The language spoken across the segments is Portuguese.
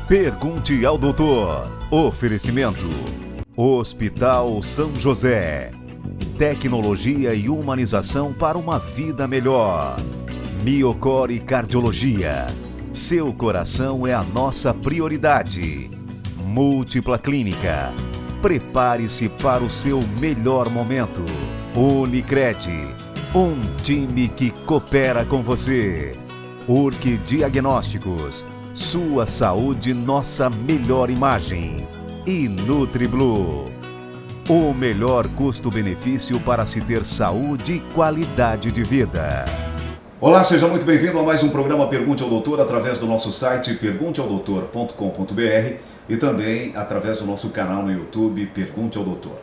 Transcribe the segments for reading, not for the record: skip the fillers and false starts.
Pergunte ao doutor. Oferecimento: Hospital São José. Tecnologia e humanização para uma vida melhor. Miocore Cardiologia. Seu coração é a nossa prioridade. Múltipla Clínica. Prepare-se para o seu melhor momento. Unicred. Um time que coopera com você. Urque Diagnósticos. Sua saúde, nossa melhor imagem. E NutriBlue. O melhor custo-benefício para se ter saúde e qualidade de vida. Olá, seja muito bem-vindo a mais um programa Pergunte ao Doutor através do nosso site pergunteaodoutor.com.br e também através do nosso canal no YouTube Pergunte ao Doutor.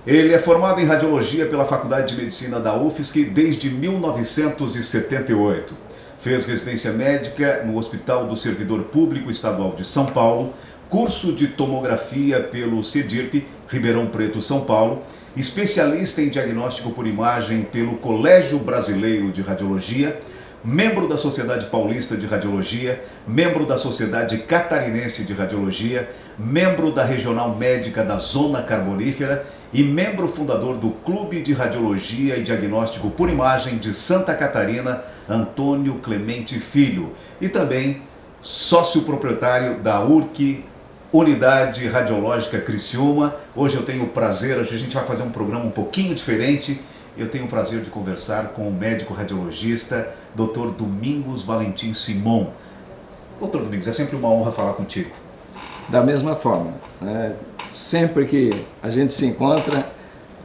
Ele é formado em Radiologia pela Faculdade de Medicina da UFSC desde 1978. Fez residência médica no Hospital do Servidor Público Estadual de São Paulo, curso de tomografia pelo CEDIRP, Ribeirão Preto, São Paulo, especialista em diagnóstico por imagem pelo Colégio Brasileiro de Radiologia, membro da Sociedade Paulista de Radiologia, membro da Sociedade Catarinense de Radiologia, membro da Regional Médica da Zona Carbonífera e membro fundador do Clube de Radiologia e Diagnóstico por Imagem de Santa Catarina, Antônio Clemente Filho, e também sócio proprietário da Urque Unidade Radiológica Criciúma. Hoje eu tenho o prazer, hoje a gente vai fazer um programa um pouquinho diferente. Eu tenho o prazer de conversar com o médico radiologista, Dr. Domingos Valentim Simon. Dr. Domingos, é sempre uma honra falar contigo. Da mesma forma, né? Sempre que a gente se encontra,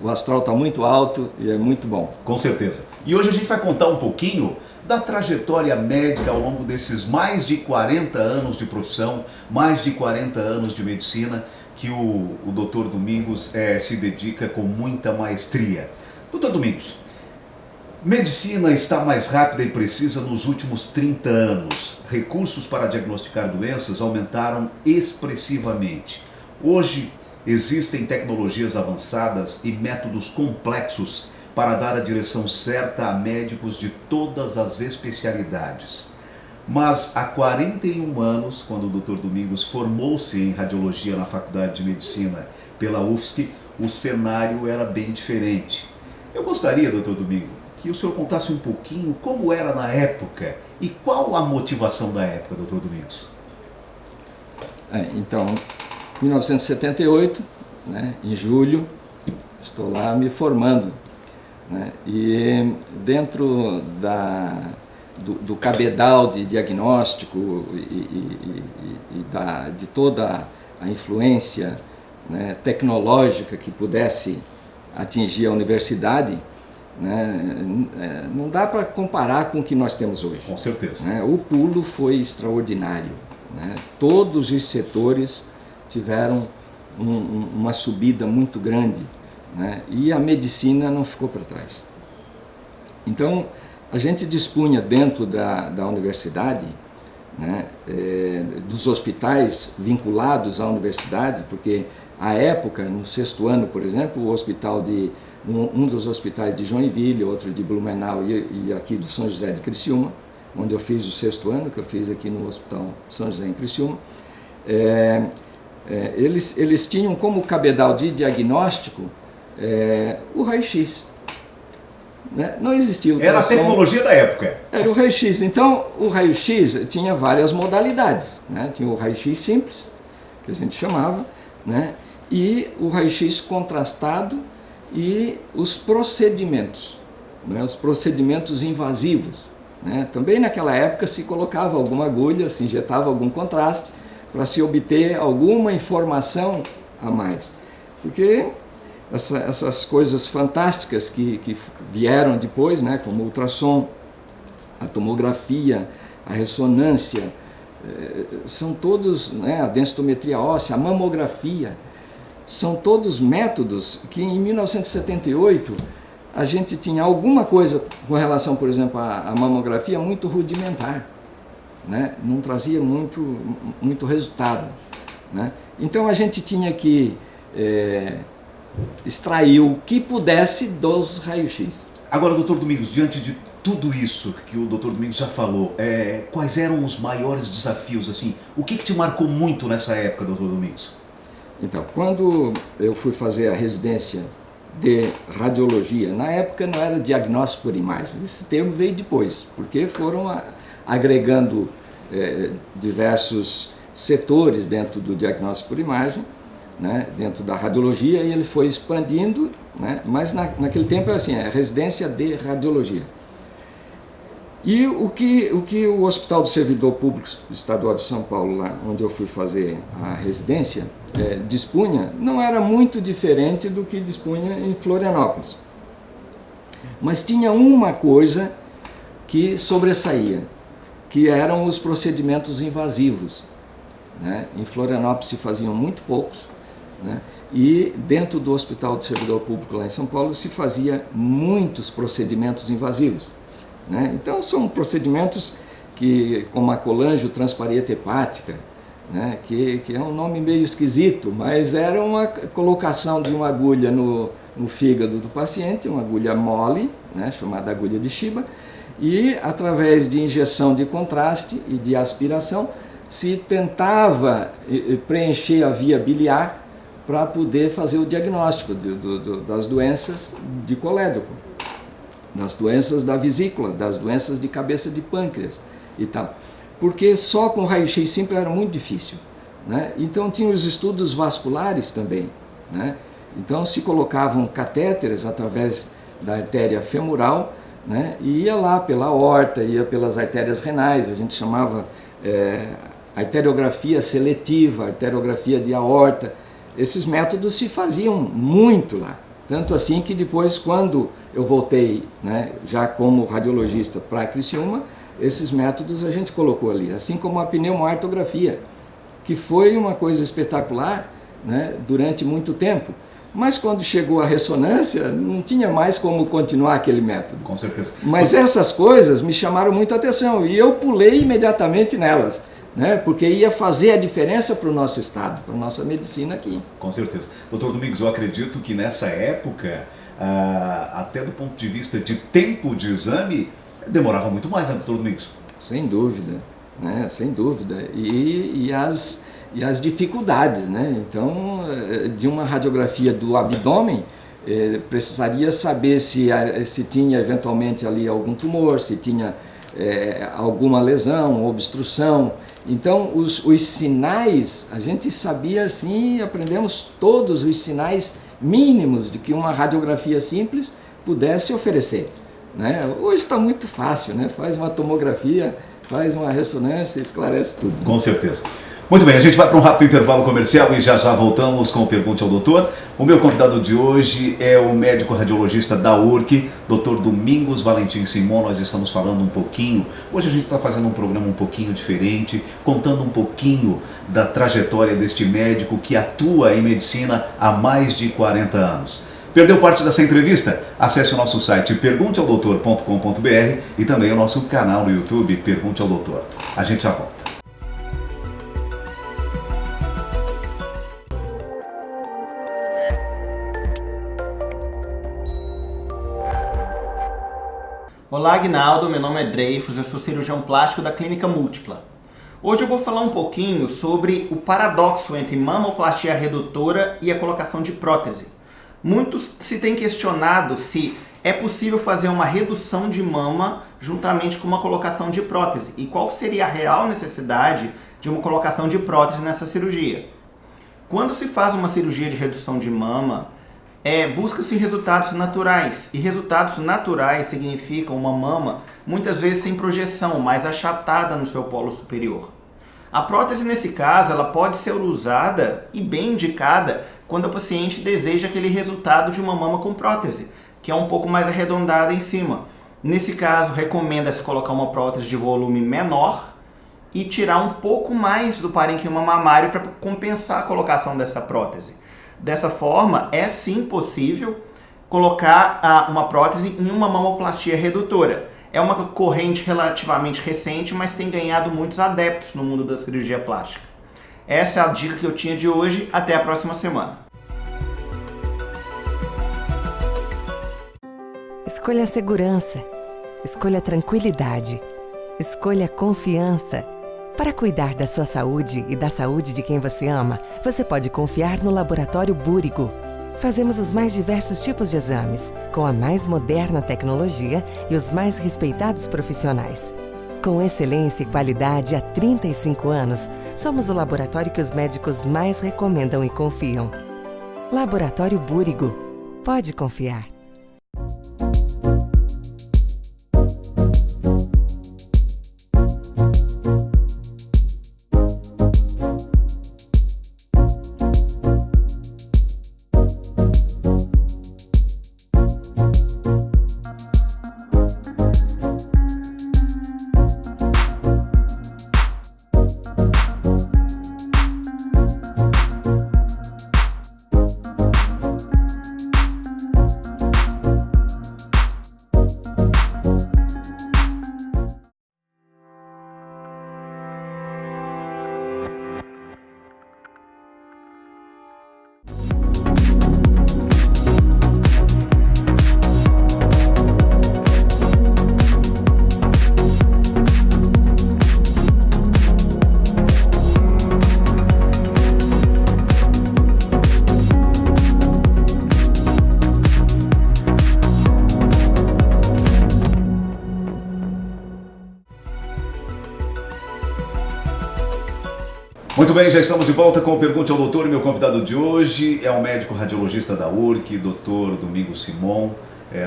o astral está muito alto e é muito bom. Com certeza. E hoje a gente vai contar um pouquinho da trajetória médica ao longo desses mais de 40 anos de profissão, mais de 40 anos de medicina, que o Dr. Domingos se dedica com muita maestria. Dr. Domingos, medicina está mais rápida e precisa nos últimos 30 anos. Recursos para diagnosticar doenças aumentaram expressivamente. Hoje existem tecnologias avançadas e métodos complexos para dar a direção certa a médicos de todas as especialidades. Mas há 41 anos, quando o Dr. Domingos formou-se em radiologia na Faculdade de Medicina pela UFSC, o cenário era bem diferente. Eu gostaria, Dr. Domingos, que o senhor contasse um pouquinho como era na época e qual a motivação da época, Dr. Domingos. Então, 1978, né, em julho, estou lá me formando, né, e dentro do cabedal de diagnóstico de toda a influência, né, tecnológica que pudesse atingir a universidade, né, não dá para comparar com o que nós temos hoje. Com certeza. Né, o pulo foi extraordinário, né, todos os setores tiveram uma subida muito grande, né, e a medicina não ficou para trás. Então, a gente dispunha dentro da universidade, né, dos hospitais vinculados à universidade, porque à época, no sexto ano, por exemplo, o hospital um dos hospitais de Joinville, outro de Blumenau e aqui do São José de Criciúma, onde eu fiz o sexto ano, que eu fiz aqui no Hospital São José em Criciúma, eles tinham como cabedal de diagnóstico o raio-x. Né? Não existia ultrassom. Era a tecnologia da época. Era o raio-x. Então, o raio-x tinha várias modalidades. Né? Tinha o raio-x simples, que a gente chamava, né? E o raio-x contrastado e os procedimentos, né? Os procedimentos invasivos. Né? Também naquela época se colocava alguma agulha, se injetava algum contraste para se obter alguma informação a mais. Porque essas coisas fantásticas que vieram depois, né, como o ultrassom, a tomografia, a ressonância, são todos, né, a densitometria óssea, a mamografia, são todos métodos que em 1978 a gente tinha alguma coisa com relação, por exemplo, à mamografia muito rudimentar, né, não trazia muito resultado, né? Então a gente tinha que extrair o que pudesse dos raios-x. Agora, doutor Domingos, diante de tudo isso que o Dr. Domingos já falou, quais eram os maiores desafios, assim? O que te marcou muito nessa época, Dr. Domingos? Então, quando eu fui fazer a residência de radiologia, na época não era diagnóstico por imagem, esse termo veio depois, porque foram agregando diversos setores dentro do diagnóstico por imagem, né, dentro da radiologia, e ele foi expandindo, né, mas naquele tempo era assim, residência de radiologia. E o que o Hospital do Servidor Público Estadual de São Paulo, lá onde eu fui fazer a residência, dispunha, não era muito diferente do que dispunha em Florianópolis. Mas tinha uma coisa que sobressaía, que eram os procedimentos invasivos, né? Em Florianópolis se faziam muito poucos, né? E dentro do Hospital do Servidor Público lá em São Paulo se fazia muitos procedimentos invasivos, né? Então são procedimentos como a colangiotransparente hepática, né? Que é um nome meio esquisito, mas era uma colocação de uma agulha no fígado do paciente, uma agulha mole, né? Chamada agulha de Shiba, e através de injeção de contraste e de aspiração se tentava preencher a via biliar para poder fazer o diagnóstico das doenças de colédoco, das doenças da vesícula, das doenças de cabeça de pâncreas e tal. Porque só com raio-x simples era muito difícil, né? Então tinha os estudos vasculares também, né? Então se colocavam catéteres através da artéria femoral, né? E ia lá pela aorta, ia pelas artérias renais, a gente chamava arteriografia seletiva, arteriografia de aorta. Esses métodos se faziam muito lá, tanto assim que depois, quando eu voltei, né, já como radiologista para Criciúma, esses métodos a gente colocou ali, assim como a pneumoartografia, que foi uma coisa espetacular, né, durante muito tempo. Mas quando chegou a ressonância, não tinha mais como continuar aquele método. Com certeza. Mas essas coisas me chamaram muita atenção e eu pulei imediatamente nelas, né? Porque ia fazer a diferença para o nosso estado, para a nossa medicina aqui. Com certeza. Doutor Domingos, eu acredito que nessa época, até do ponto de vista de tempo de exame, demorava muito mais, né, doutor Domingos? Sem dúvida, né? Sem dúvida. E as dificuldades, né? Então, de uma radiografia do abdômen, precisaria saber se tinha eventualmente ali algum tumor, se tinha alguma lesão, obstrução. Então, os sinais, a gente sabia assim, aprendemos todos os sinais mínimos de que uma radiografia simples pudesse oferecer, né? Hoje está muito fácil, né? Faz uma tomografia, faz uma ressonância, esclarece tudo. Com certeza. Muito bem, a gente vai para um rápido intervalo comercial e já voltamos com o Pergunte ao Doutor. O meu convidado de hoje é o médico radiologista da URC, Dr. Domingos Valentim Simon. Nós estamos falando um pouquinho, hoje a gente está fazendo um programa um pouquinho diferente, contando um pouquinho da trajetória deste médico que atua em medicina há mais de 40 anos. Perdeu parte dessa entrevista? Acesse o nosso site pergunteaodoutor.com.br e também o nosso canal no YouTube, Pergunte ao Doutor. A gente já volta. Olá, Aguinaldo, meu nome é Dreyfus, eu sou cirurgião plástico da Clínica Múltipla. Hoje eu vou falar um pouquinho sobre o paradoxo entre mamoplastia redutora e a colocação de prótese. Muitos se têm questionado se é possível fazer uma redução de mama juntamente com uma colocação de prótese e qual seria a real necessidade de uma colocação de prótese nessa cirurgia. Quando se faz uma cirurgia de redução de mama, busca-se resultados naturais, e resultados naturais significam uma mama muitas vezes sem projeção, mais achatada no seu polo superior. A prótese, nesse caso, ela pode ser usada e bem indicada quando a paciente deseja aquele resultado de uma mama com prótese, que é um pouco mais arredondada em cima. Nesse caso, recomenda-se colocar uma prótese de volume menor e tirar um pouco mais do parênquima mamário para compensar a colocação dessa prótese. Dessa forma, é sim possível colocar uma prótese em uma mamoplastia redutora. É uma corrente relativamente recente, mas tem ganhado muitos adeptos no mundo da cirurgia plástica. Essa é a dica que eu tinha de hoje. Até a próxima semana. Escolha a segurança. Escolha tranquilidade. Escolha confiança. Para cuidar da sua saúde e da saúde de quem você ama, você pode confiar no Laboratório Búrigo. Fazemos os mais diversos tipos de exames, com a mais moderna tecnologia e os mais respeitados profissionais. Com excelência e qualidade há 35 anos, somos o laboratório que os médicos mais recomendam e confiam. Laboratório Búrigo. Pode confiar. Muito bem, já estamos de volta com o Pergunte ao Doutor. Meu convidado de hoje é o médico radiologista da URC, Dr. Domingos Simon,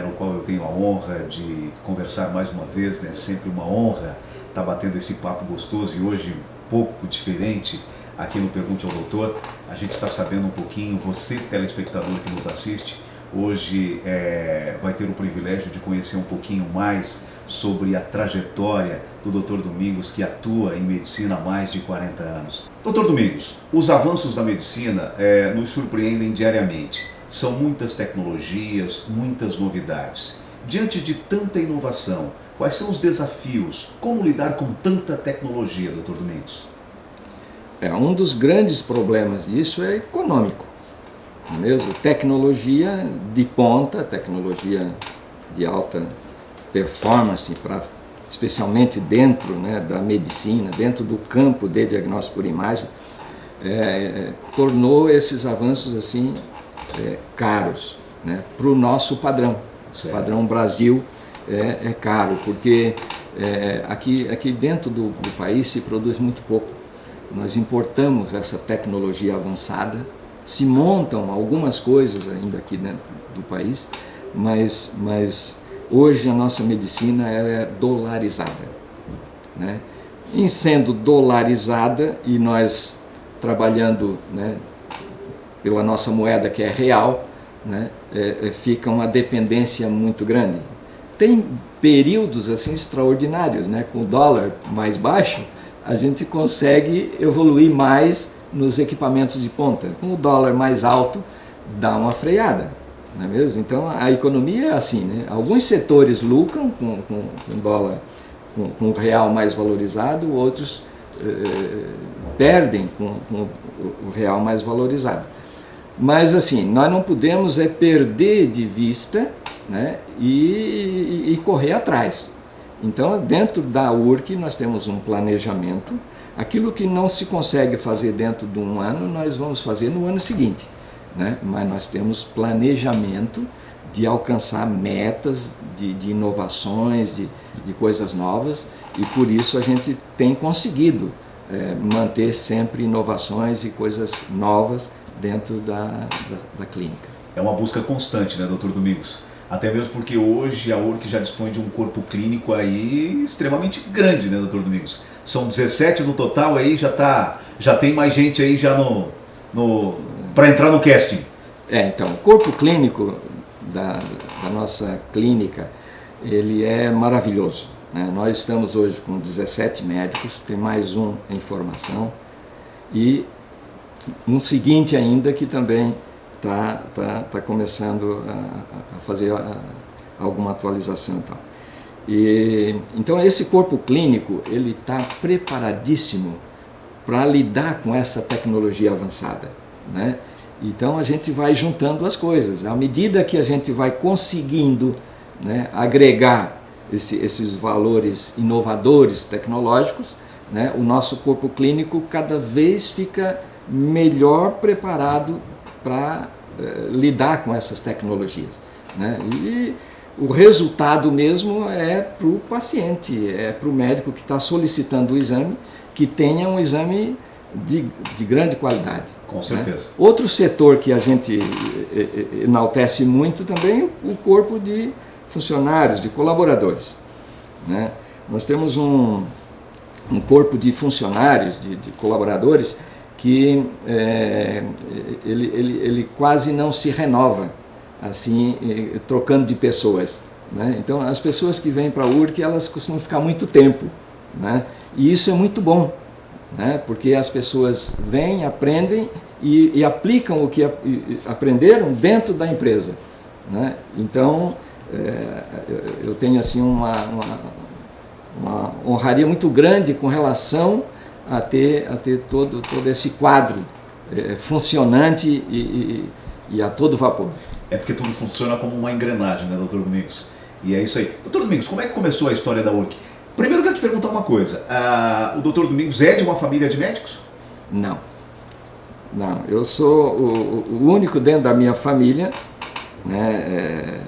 no qual eu tenho a honra de conversar mais uma vez, né? Sempre uma honra estar batendo esse papo gostoso e hoje um pouco diferente aqui no Pergunte ao Doutor. A gente está sabendo um pouquinho, você telespectador que nos assiste, hoje vai ter o privilégio de conhecer um pouquinho mais sobre a trajetória do Dr. Domingos, que atua em medicina há mais de 40 anos. Dr. Domingos, os avanços da medicina nos surpreendem diariamente. São muitas tecnologias, muitas novidades. Diante de tanta inovação, quais são os desafios? Como lidar com tanta tecnologia, Dr. Domingos? Um dos grandes problemas disso é econômico, não é mesmo? Tecnologia de ponta, tecnologia de alta performance, especialmente dentro, né, da medicina, dentro do campo de diagnóstico por imagem, tornou esses avanços assim caros, né, para o nosso padrão. O padrão Brasil é caro, porque aqui dentro do país se produz muito pouco. Nós importamos essa tecnologia avançada, se montam algumas coisas ainda aqui dentro do país, mas hoje a nossa medicina é dolarizada, né? Em sendo dolarizada e nós trabalhando, né, pela nossa moeda que é real, né, fica uma dependência muito grande. Tem períodos assim extraordinários, né? Com o dólar mais baixo, a gente consegue evoluir mais nos equipamentos de ponta. Com o dólar mais alto, dá uma freada. Não é mesmo? Então a economia é assim, né? Alguns setores lucram com o dólar, com o real mais valorizado, outros perdem com o real mais valorizado. Mas assim, nós não podemos perder de vista, né, e correr atrás. Então dentro da URC nós temos um planejamento. Aquilo que não se consegue fazer dentro de um ano, nós vamos fazer no ano seguinte. Né? Mas nós temos planejamento de alcançar metas de inovações, de coisas novas, e por isso a gente tem conseguido manter sempre inovações e coisas novas dentro da clínica. É uma busca constante, né, Dr. Domingos? Até mesmo porque hoje a URC já dispõe de um corpo clínico aí extremamente grande, né, Dr. Domingos? São 17 no total, aí já tem mais gente aí já para entrar no casting. Então, o corpo clínico da nossa clínica, ele é maravilhoso, né? Nós estamos hoje com 17 médicos, tem mais um em formação e um seguinte ainda que também está começando a fazer alguma atualização e tal. Então esse corpo clínico, ele está preparadíssimo para lidar com essa tecnologia avançada, né? Então a gente vai juntando as coisas. À medida que a gente vai conseguindo, né, agregar esses valores inovadores tecnológicos, né, o nosso corpo clínico cada vez fica melhor preparado para lidar com essas tecnologias, né? E o resultado mesmo é para o paciente, é para o médico que está solicitando o exame, que tenha um exame de grande qualidade. Com certeza. Né? Outro setor que a gente enaltece muito também é o corpo de funcionários, de colaboradores, né? Nós temos um corpo de funcionários, de colaboradores, que ele quase não se renova, assim, trocando de pessoas, né? Então, as pessoas que vêm para a URC, elas costumam ficar muito tempo, né? E isso é muito bom, né? Porque as pessoas vêm, aprendem e aplicam o que aprenderam dentro da empresa, né? Então, eu tenho assim uma honraria muito grande com relação a ter todo esse quadro funcionante e a todo vapor. É porque tudo funciona como uma engrenagem, né, doutor Domingos? E é isso aí. Doutor Domingos, como é que começou a história da URC? Primeiro eu quero te perguntar uma coisa. O doutor Domingos é de uma família de médicos? Não. Eu sou o único dentro da minha família, né,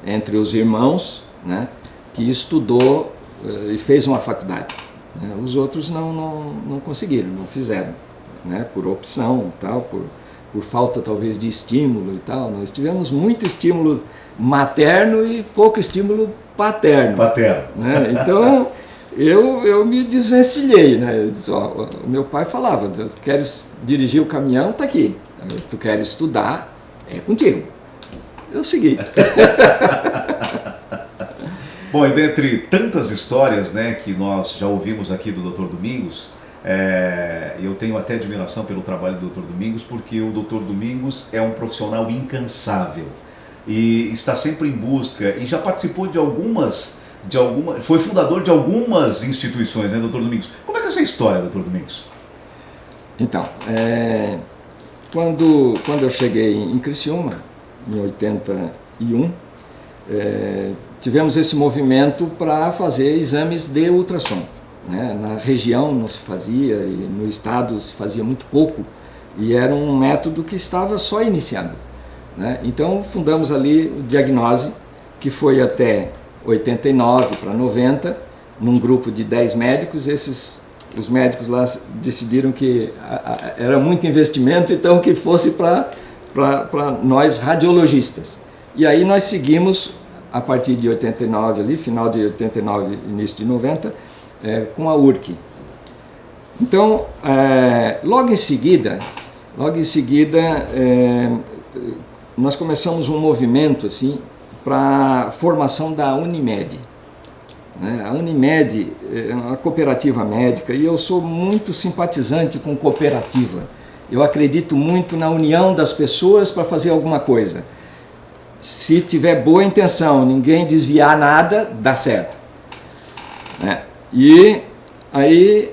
entre os irmãos, né, que estudou e fez uma faculdade. Os outros não conseguiram, não fizeram, né, por opção e tal, por falta talvez de estímulo e tal. Nós tivemos muito estímulo materno e pouco estímulo paterno. Né? Então eu me desvencilhei, né? O meu pai falava: tu queres dirigir o caminhão, tá aqui. Tu queres estudar, é contigo. Eu segui. Bom, e dentre tantas histórias, né, que nós já ouvimos aqui do Dr. Domingos, eu tenho até admiração pelo trabalho do Dr. Domingos, porque o Dr. Domingos é um profissional incansável e está sempre em busca, e já participou foi fundador de algumas instituições, né, Dr. Domingos? Como é que é essa história, Dr. Domingos? Então, quando eu cheguei em Criciúma, em 81, tivemos esse movimento para fazer exames de ultrassom, né? Na região não se fazia e no estado se fazia muito pouco, e era um método que estava só iniciando, né? Então fundamos ali o Diagnose, que foi até 89 para 90, num grupo de 10 médicos. Os médicos lá decidiram que era muito investimento, então que fosse para nós radiologistas. E aí nós seguimos a partir de 89 ali, final de 89, início de 90, com a URC. Então, logo em seguida, nós começamos um movimento assim para a formação da Unimed. A Unimed é uma cooperativa médica e eu sou muito simpatizante com cooperativa. Eu acredito muito na união das pessoas para fazer alguma coisa. Se tiver boa intenção, ninguém desviar nada, dá certo. E aí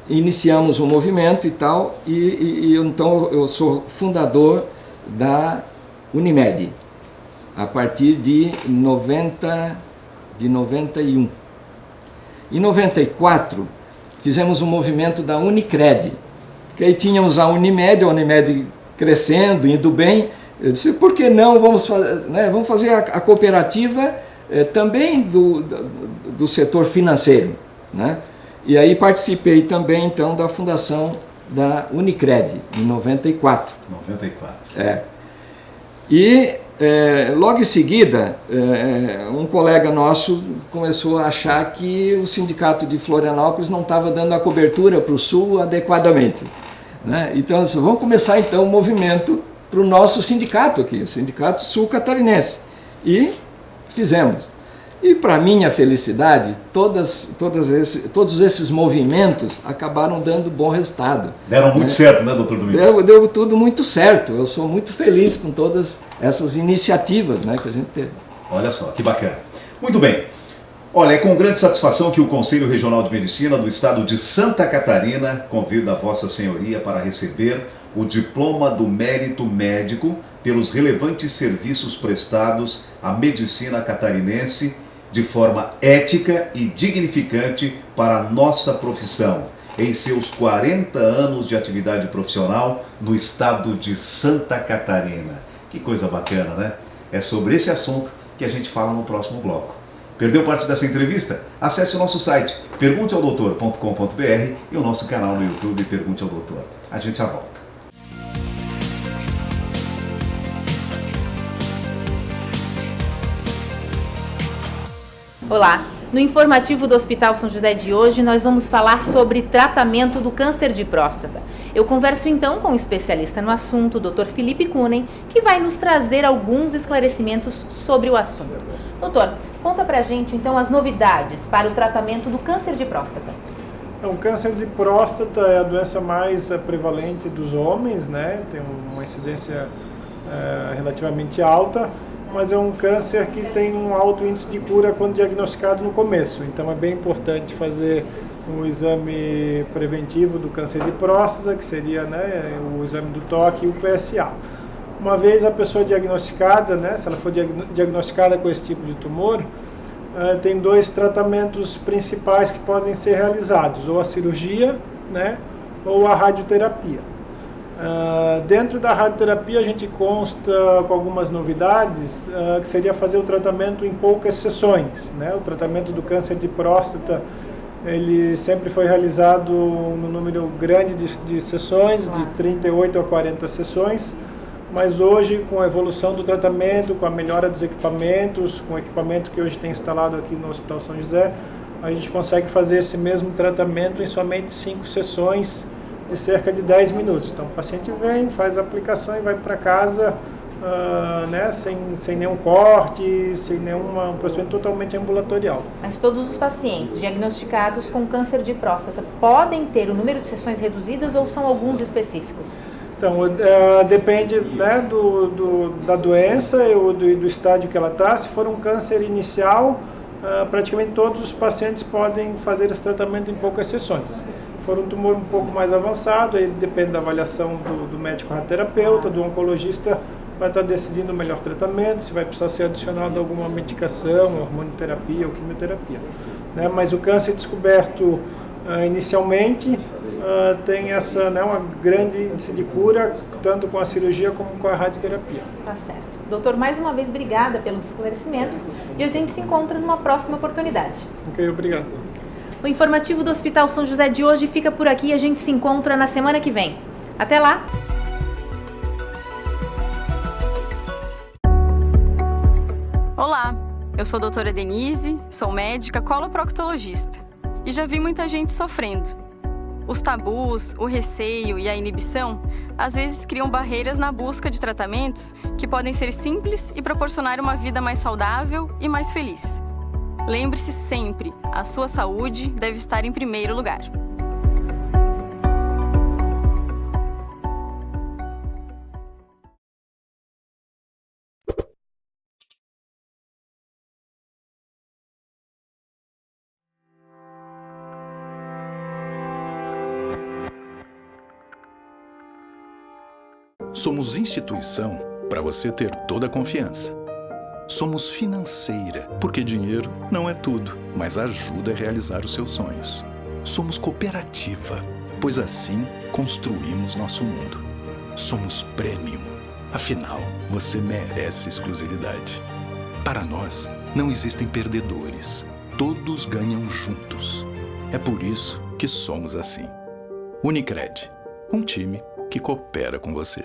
iniciamos um movimento e tal, então eu sou fundador da Unimed, a partir de 91. Em 94, fizemos um movimento da Unicred, que aí tínhamos a Unimed crescendo, indo bem. Eu disse, por que não vamos fazer a cooperativa também do setor financeiro, né? E aí participei também então da fundação da Unicred, em 94. E logo em seguida, um colega nosso começou a achar que o sindicato de Florianópolis não estava dando a cobertura para o Sul adequadamente, né? Então, vamos começar então o movimento para o nosso sindicato aqui, o Sindicato Sul Catarinense. E fizemos. E para minha felicidade, todos esses movimentos acabaram dando bom resultado. Deram muito certo, né, doutor Domingos? Deu tudo muito certo. Eu sou muito feliz com todas essas iniciativas, né, que a gente teve. Olha só, que bacana. Muito bem. Olha, é com grande satisfação que o Conselho Regional de Medicina do Estado de Santa Catarina convida a Vossa Senhoria para receber o Diploma do Mérito Médico pelos relevantes serviços prestados à medicina catarinense de forma ética e dignificante para a nossa profissão, em seus 40 anos de atividade profissional no estado de Santa Catarina. Que coisa bacana, né? É sobre esse assunto que a gente fala no próximo bloco. Perdeu parte dessa entrevista? Acesse o nosso site pergunteaudoutor.com.br e o nosso canal no YouTube Pergunte ao Doutor. A gente já volta. Olá! No informativo do Hospital São José de hoje, nós vamos falar sobre tratamento do câncer de próstata. Eu converso então com o especialista no assunto, o Dr. Felipe Kunen, que vai nos trazer alguns esclarecimentos sobre o assunto. Doutor, conta pra gente então as novidades para o tratamento do câncer de próstata. O câncer de próstata é a doença mais prevalente dos homens, né? Tem uma incidência relativamente alta, mas é um câncer que tem um alto índice de cura quando diagnosticado no começo. Então é bem importante fazer o exame preventivo do câncer de próstata, que seria, né, o exame do toque e o PSA. Uma vez a pessoa diagnosticada, né, se ela for diagnosticada com esse tipo de tumor, tem dois tratamentos principais que podem ser realizados, ou a cirurgia, né, ou a radioterapia. Dentro da radioterapia a gente consta com algumas novidades, que seria fazer o tratamento em poucas sessões, né? O tratamento do câncer de próstata, ele sempre foi realizado no número grande de sessões, de 38 a 40 sessões, mas hoje, com a evolução do tratamento, com a melhora dos equipamentos, com o equipamento que hoje tem instalado aqui no Hospital São José, a gente consegue fazer esse mesmo tratamento em somente 5 sessões de cerca de 10 minutos. Então o paciente vem, faz a aplicação e vai para casa, né, sem nenhum corte, sem nenhum procedimento totalmente ambulatorial. Mas todos os pacientes diagnosticados com câncer de próstata podem ter o número de sessões reduzidas ou são alguns específicos? Então, depende, né, da doença ou do estágio que ela está. Se for um câncer inicial, praticamente todos os pacientes podem fazer esse tratamento em poucas sessões. Se for um tumor um pouco mais avançado, aí depende da avaliação do médico radioterapeuta, do oncologista, vai estar decidindo o melhor tratamento, se vai precisar ser adicionado alguma medicação, hormonioterapia ou quimioterapia. Né? Mas o câncer descoberto inicialmente tem essa, né, uma grande índice de cura, tanto com a cirurgia como com a radioterapia. Tá certo. Doutor, mais uma vez, obrigada pelos esclarecimentos e a gente se encontra numa próxima oportunidade. Ok, obrigado. O informativo do Hospital São José de hoje fica por aqui e a gente se encontra na semana que vem. Até lá! Olá, eu sou a doutora Denise, sou médica coloproctologista e já vi muita gente sofrendo. Os tabus, o receio e a inibição às vezes criam barreiras na busca de tratamentos que podem ser simples e proporcionar uma vida mais saudável e mais feliz. Lembre-se sempre, a sua saúde deve estar em primeiro lugar. Somos instituição para você ter toda a confiança. Somos financeira, porque dinheiro não é tudo, mas ajuda a realizar os seus sonhos. Somos cooperativa, pois assim construímos nosso mundo. Somos premium, afinal, você merece exclusividade. Para nós, não existem perdedores, todos ganham juntos. É por isso que somos assim. Unicred, um time que coopera com você.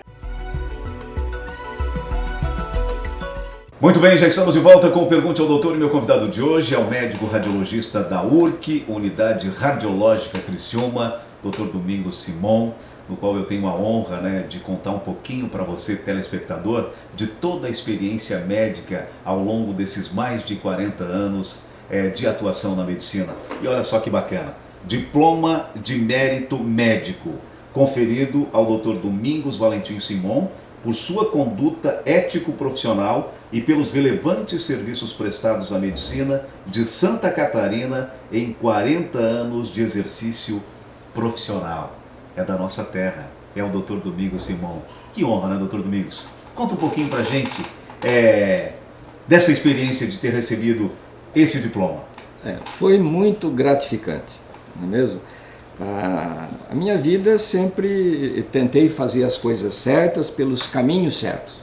Muito bem, já estamos de volta com o Pergunte ao Doutor e meu convidado de hoje é o médico radiologista da URC, Unidade Radiológica Criciúma, Dr. Domingos Simon, no qual eu tenho a honra, né, de contar um pouquinho para você, telespectador, de toda a experiência médica ao longo desses mais de 40 anos de atuação na medicina. E olha só que bacana, diploma de mérito médico, conferido ao Dr. Domingos Valentim Simon, por sua conduta ético-profissional e pelos relevantes serviços prestados à medicina de Santa Catarina em 40 anos de exercício profissional. É da nossa terra, é o Dr. Domingos Simon. Que honra, né, Dr. Domingos? Conta um pouquinho pra gente dessa experiência de ter recebido esse diploma? Foi muito gratificante, não é mesmo? A minha vida sempre tentei fazer as coisas certas pelos caminhos certos,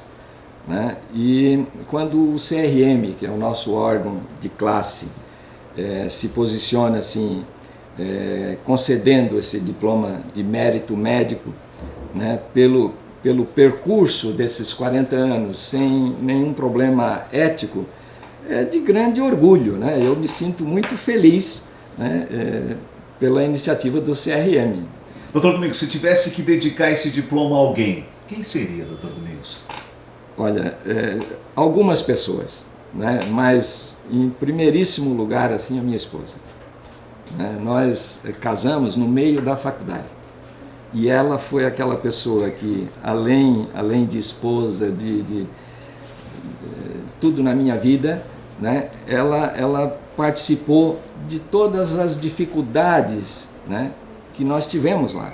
né? E quando o CRM, que é o nosso órgão de classe, se posiciona assim, concedendo esse diploma de mérito médico, né, pelo percurso desses 40 anos, sem nenhum problema ético, é de grande orgulho, né? Eu me sinto muito feliz, né, pela iniciativa do CRM. Doutor Domingos, se tivesse que dedicar esse diploma a alguém, quem seria, doutor Domingos? Olha, algumas pessoas, né? Mas em primeiríssimo lugar, assim, a minha esposa. Nós casamos no meio da faculdade e ela foi aquela pessoa que, além de esposa, de tudo na minha vida, né? Ela participou de todas as dificuldades, né, que nós tivemos lá,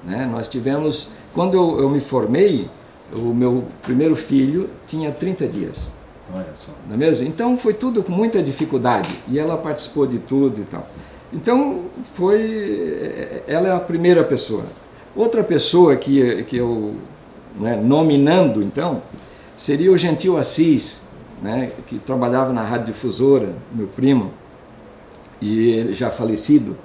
né? Nós tivemos, quando eu me formei, o meu primeiro filho tinha 30 dias. Olha só. Não é mesmo? Então foi tudo com muita dificuldade e ela participou de tudo e tal. Então ela é a primeira pessoa. Outra pessoa que eu, né, nominando então, seria o Gentil Assis, né, que trabalhava na Rádio Difusora, meu primo, e ele já falecido,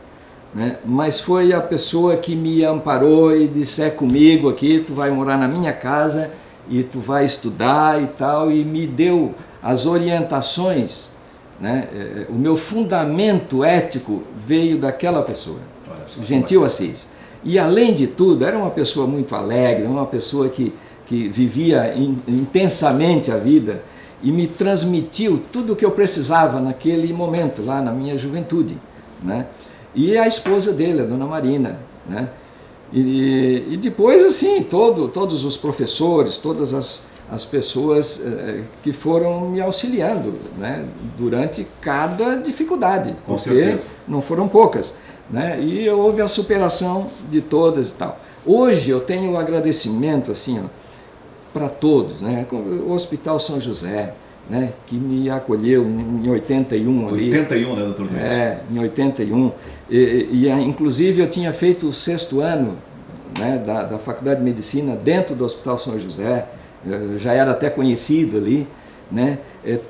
né, mas foi a pessoa que me amparou e disse: comigo aqui, tu vai morar na minha casa e tu vai estudar e tal, e me deu as orientações, né, o meu fundamento ético veio daquela pessoa, Gentil Assis. E além de tudo, era uma pessoa muito alegre, uma pessoa que vivia intensamente a vida e me transmitiu tudo o que eu precisava naquele momento, lá na minha juventude, né? E a esposa dele, a dona Marina, né? E depois, assim, todos os professores, todas as pessoas que foram me auxiliando, né, durante cada dificuldade, com certeza. Não foram poucas, né? E houve a superação de todas e tal. Hoje eu tenho um agradecimento, assim, para todos, né? O Hospital São José, né, que me acolheu em 81 ali. 81, né, doutor Domingos? Em 81. Inclusive eu tinha feito o 6º ano, né, da Faculdade de Medicina dentro do Hospital São José, eu já era até conhecido ali, né?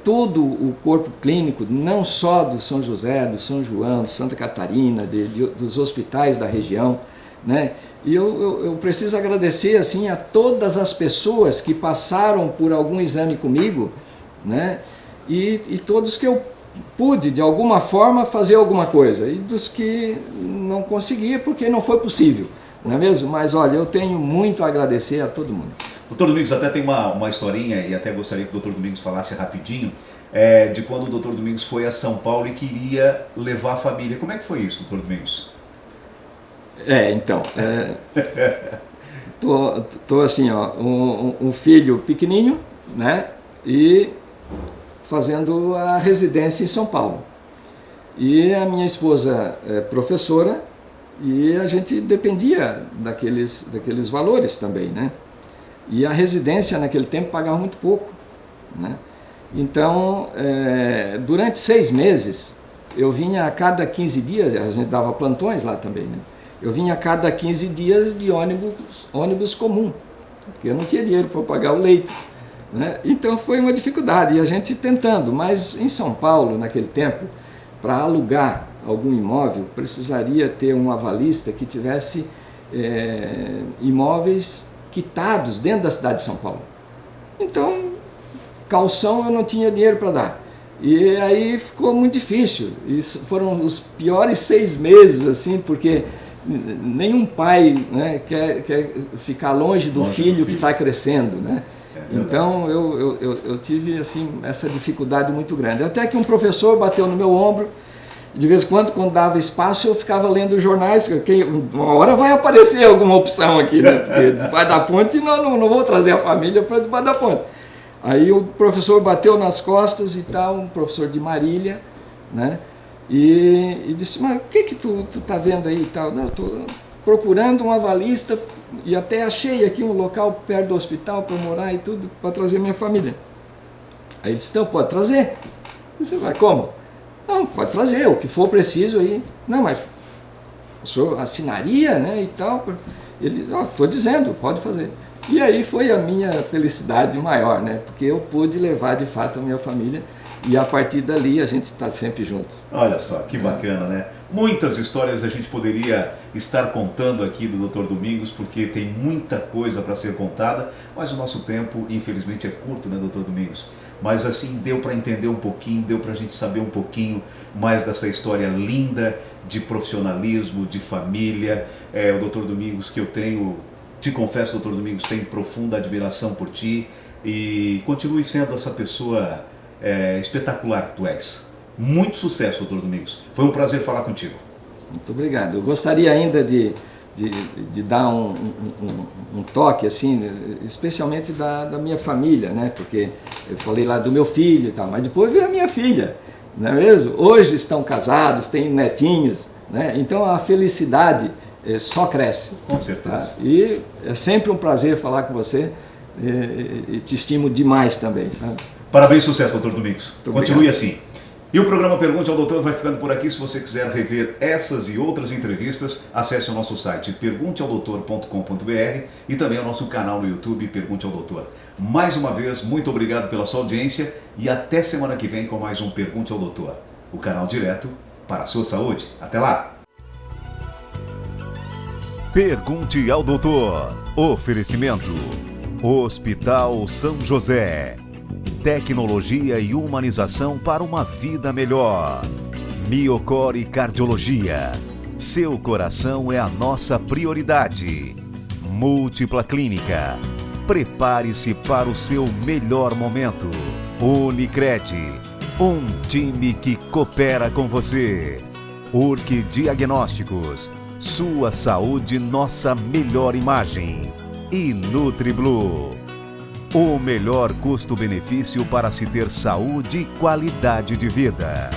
Todo o corpo clínico, não só do São José, do São João, de Santa Catarina, dos hospitais da região, né? E eu preciso agradecer, assim, a todas as pessoas que passaram por algum exame comigo, né? E todos que eu pude, de alguma forma, fazer alguma coisa. E dos que não conseguia, porque não foi possível, não é mesmo? Mas, olha, eu tenho muito a agradecer a todo mundo. Doutor Domingos, até tem uma historinha, e até gostaria que o doutor Domingos falasse rapidinho, de quando o doutor Domingos foi a São Paulo e queria levar a família. Como é que foi isso, doutor Domingos? Então, tô assim, ó, um filho pequenininho, né, e fazendo a residência em São Paulo. E a minha esposa é professora e a gente dependia daqueles valores também, né? E a residência naquele tempo pagava muito pouco, né? Então, durante 6 meses, eu vinha a cada 15 dias, a gente dava plantões lá também, né? Eu vinha a cada 15 dias de ônibus comum, porque eu não tinha dinheiro para pagar o leito, né? Então foi uma dificuldade, e a gente tentando, mas em São Paulo, naquele tempo, para alugar algum imóvel, precisaria ter um avalista que tivesse imóveis quitados dentro da cidade de São Paulo. Então, calção eu não tinha dinheiro para dar. E aí ficou muito difícil. Isso foram os piores 6 meses, assim, porque nenhum pai, né, quer ficar longe do filho que está crescendo, né? Então eu tive, assim, essa dificuldade muito grande. Até que um professor bateu no meu ombro. De vez em quando dava espaço, eu ficava lendo jornais, que uma hora vai aparecer alguma opção aqui, né? Porque debaixo da ponte não vou trazer a família para debaixo da ponte. Aí o professor bateu nas costas e tal, um professor de Marília, né? E disse: mas o que tu tá vendo aí e tal? Não, eu tô procurando um avalista e até achei aqui um local perto do hospital para morar e tudo, para trazer minha família. Aí ele disse: então pode trazer. Você vai como? Não, pode trazer, o que for preciso aí. Não, mas o senhor assinaria, né, e tal. Ele, estou dizendo, pode fazer. E aí foi a minha felicidade maior, né, porque eu pude levar de fato a minha família e a partir dali a gente está sempre junto. Olha só, que bacana, né? Muitas histórias a gente poderia estar contando aqui do Dr. Domingos, porque tem muita coisa para ser contada, mas o nosso tempo, infelizmente, é curto, né, Dr. Domingos? Mas assim, deu para entender um pouquinho, deu para a gente saber um pouquinho mais dessa história linda de profissionalismo, de família. O Dr. Domingos, que eu tenho, te confesso, Dr. Domingos, tenho profunda admiração por ti e continue sendo essa pessoa espetacular que tu és. Muito sucesso, Dr. Domingos. Foi um prazer falar contigo. Muito obrigado. Eu gostaria ainda de dar um toque, assim, especialmente da minha família, né? Porque eu falei lá do meu filho e tal, mas depois veio a minha filha, não é mesmo? Hoje estão casados, têm netinhos, né? Então a felicidade só cresce. Com certeza. Tá? E é sempre um prazer falar com você e te estimo demais também, sabe? Parabéns, sucesso, Dr. Domingos. Continue assim. E o programa Pergunte ao Doutor vai ficando por aqui. Se você quiser rever essas e outras entrevistas, acesse o nosso site pergunteaudoutor.com.br e também o nosso canal no YouTube Pergunte ao Doutor. Mais uma vez, muito obrigado pela sua audiência e até semana que vem com mais um Pergunte ao Doutor, o canal direto para a sua saúde. Até lá! Pergunte ao Doutor. Oferecimento: Hospital São José. Tecnologia e humanização para uma vida melhor. Miocore Cardiologia. Seu coração é a nossa prioridade. Múltipla Clínica. Prepare-se para o seu melhor momento. Unicred. Um time que coopera com você. Urque Diagnósticos. Sua saúde, nossa melhor imagem. E NutriBlue. O melhor custo-benefício para se ter saúde e qualidade de vida.